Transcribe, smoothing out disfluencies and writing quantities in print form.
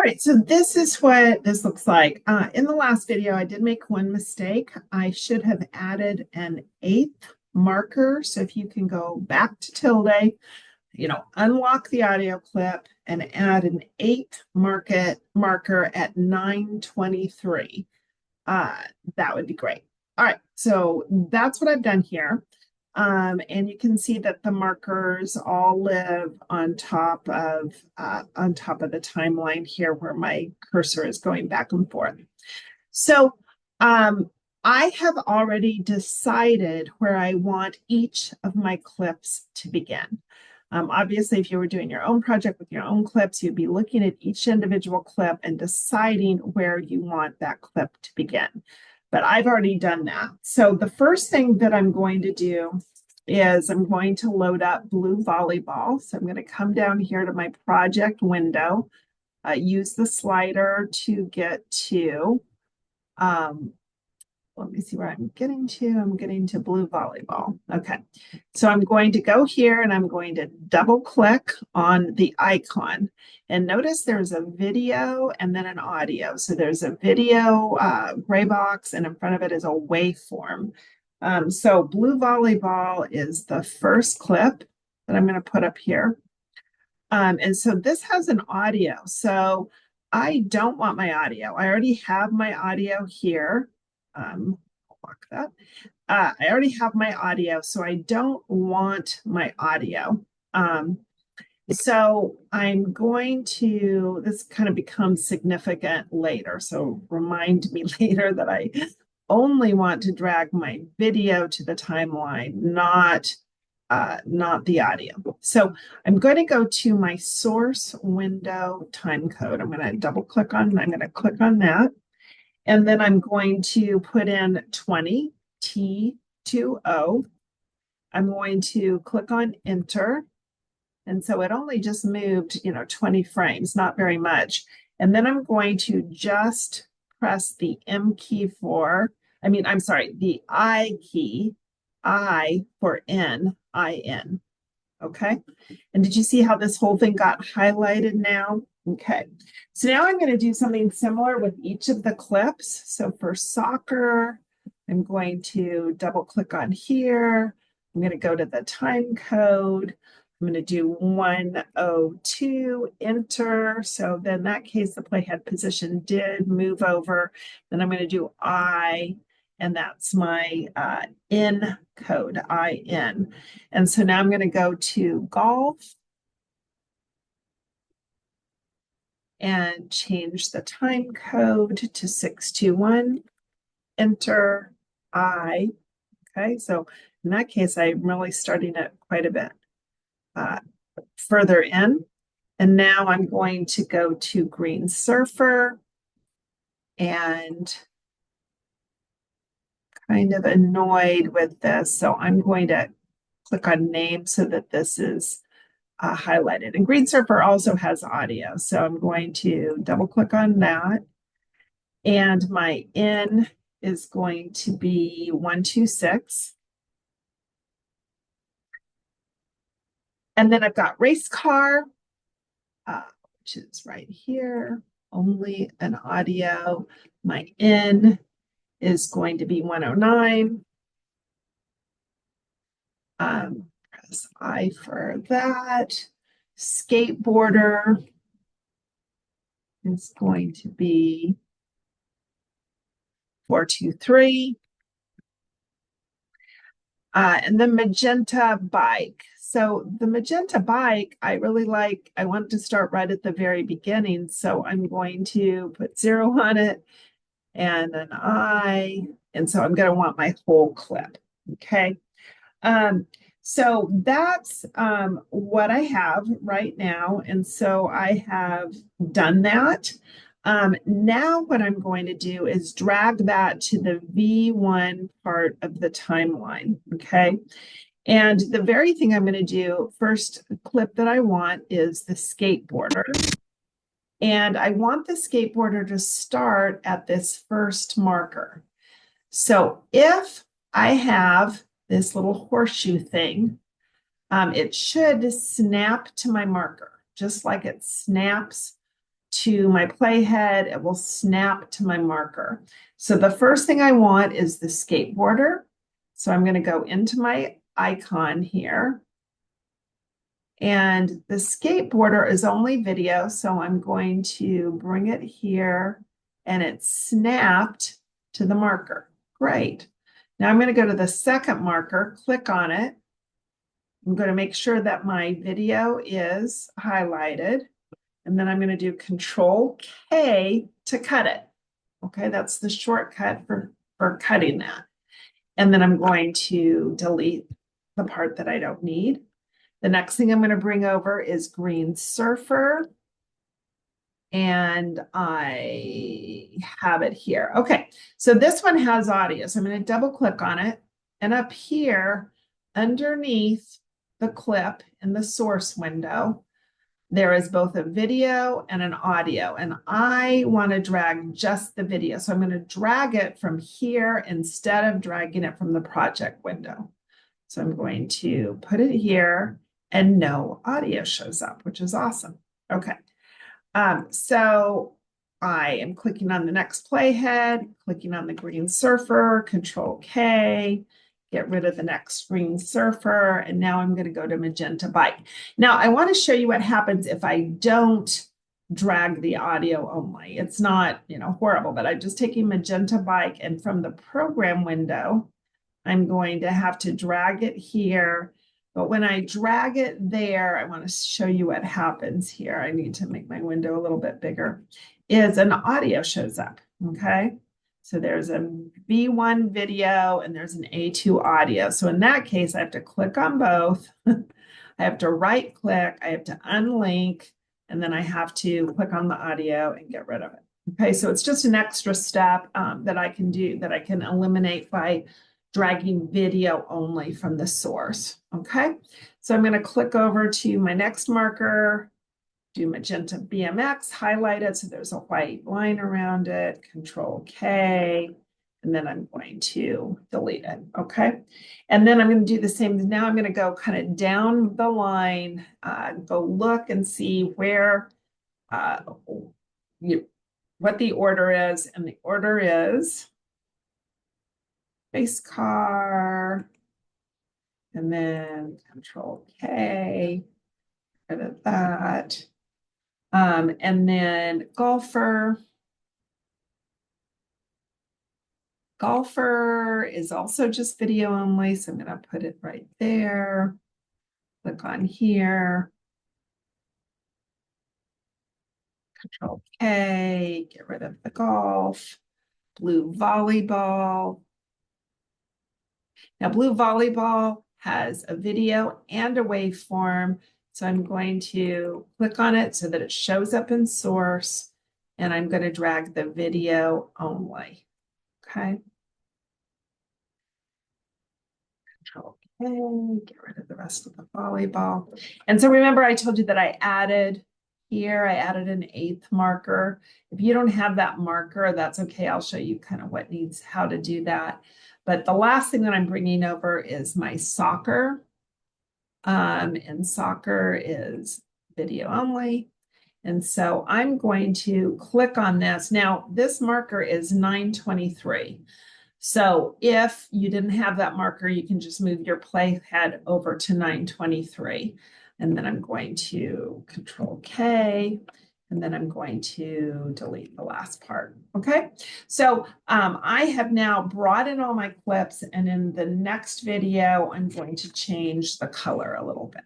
right, so this is what this looks like. In the last video, I did make one mistake. I should have added an 8th marker. So if you can go back to tilde, unlock the audio clip and add an 8th marker at 9:23. That would be great. All right, so that's what I've done here. And you can see that the markers all live on top of the timeline here where my cursor is going back and forth. So I have already decided where I want each of my clips to begin. Obviously, if you were doing your own project with your own clips, you'd be looking at each individual clip and deciding where you want that clip to begin. But I've already done that. So the first thing that I'm going to do is I'm going to load up Blue Volleyball. So I'm going to come down here to my project window, use the slider to get to, let me see where I'm getting to. I'm getting to Blue Volleyball. Okay, so I'm going to go here and I'm going to double click on the icon. And notice there's a video and then an audio. So there's a video gray box and in front of it is a waveform. So Blue Volleyball is the first clip that I'm going to put up here. And so this has an audio. So I don't want my audio. I already have my audio here. Lock that. I already have my audio, so I don't want my audio. So I'm going to, this kind of becomes significant later. So remind me later that I only want to drag my video to the timeline, not the audio. So I'm going to go to my source window time code. I'm going to double click on, I'm going to click on that. And then I'm going to put in 20, T20. I'm going to click on enter. And so it only just moved, 20 frames, not very much. And then I'm going to just press the M key the I key, I for N, IN. Okay. And did you see how this whole thing got highlighted now? Okay, so now I'm going to do something similar with each of the clips. So for soccer, I'm going to double click on here. I'm going to go to the time code. I'm going to do 102, enter. So then in that case, the playhead position did move over. Then I'm going to do I, and that's my in code, IN. And so now I'm going to go to golf and change the time code to 621, enter I. Okay, so in that case, I'm really starting it quite a bit further in. And now I'm going to go to Green Surfer and kind of annoyed with this. So I'm going to click on name so that this is highlighted. And Green Surfer also has audio. So I'm going to double click on that. And my in is going to be 126. And then I've got race car, which is right here, only an audio. My in is going to be 109. Press I for that. Skateboarder is going to be 423. And the magenta bike. So the magenta bike, I really like, I want to start right at the very beginning. So I'm going to put 0 on it and an I. And so I'm going to want my whole clip. Okay. So that's what I have right now. And so I have done that. Now what I'm going to do is drag that to the V1 part of the timeline, okay? And the very thing I'm going to do, first clip that I want is the skateboarder. And I want the skateboarder to start at this first marker. So if I have this little horseshoe thing, it should snap to my marker, just like it snaps to my playhead, it will snap to my marker. So the first thing I want is the skateboarder. So I'm going to go into my icon here. And the skateboarder is only video, so I'm going to bring it here and it's snapped to the marker. Great. Now I'm going to go to the second marker, click on it. I'm going to make sure that my video is highlighted. And then I'm going to do Control K to cut it. Okay, that's the shortcut for cutting that. And then I'm going to delete the part that I don't need. The next thing I'm going to bring over is Green Surfer. And I have it here. Okay, so this one has audio. So I'm going to double click on it. And up here, underneath the clip in the source window, there is both a video and an audio. And I want to drag just the video. So I'm going to drag it from here instead of dragging it from the project window. So I'm going to put it here and no audio shows up, which is awesome. Okay. So I am clicking on the next playhead, clicking on the Green Surfer, Control K, get rid of the next Green Surfer, and now I'm going to go to Magenta Bike. Now I want to show you what happens if I don't drag the audio only. It's not, horrible, but I'm just taking Magenta Bike, and from the program window, I'm going to have to drag it here. But when I drag it there, I want to show you what happens here. I need to make my window a little bit bigger. Is an audio shows up, okay? So there's a V1 video and there's an A2 audio. So in that case, I have to click on both. I have to right click, I have to unlink, and then I have to click on the audio and get rid of it. Okay, so it's just an extra step that I can do, that I can eliminate by dragging video only from the source. Okay, so I'm going to click over to my next marker, do Magenta BMX, highlight it so there's a white line around it, Control K, and then I'm going to delete it. Okay, and then I'm going to do the same. Now I'm going to go kind of down the line, go look and see where what the order is, and the order is base car, and then Control K, edit that. And then golfer. Golfer is also just video only, so I'm going to put it right there. Click on here. Control K, get rid of the golf. Blue volleyball. Now, blue volleyball has a video and a waveform. So I'm going to click on it so that it shows up in source, and I'm going to drag the video only. Okay. Control K, get rid of the rest of the volleyball. And so remember, I told you that I added here, I added an 8th marker. If you don't have that marker, that's okay. I'll show you kind of how to do that. But the last thing that I'm bringing over is my soccer. And soccer is video only. And so I'm going to click on this. Now, this marker is 923. So if you didn't have that marker, you can just move your playhead over to 923. And then I'm going to Control K, and then I'm going to delete the last part. Okay, so I have now brought in all my clips, and in the next video, I'm going to change the color a little bit.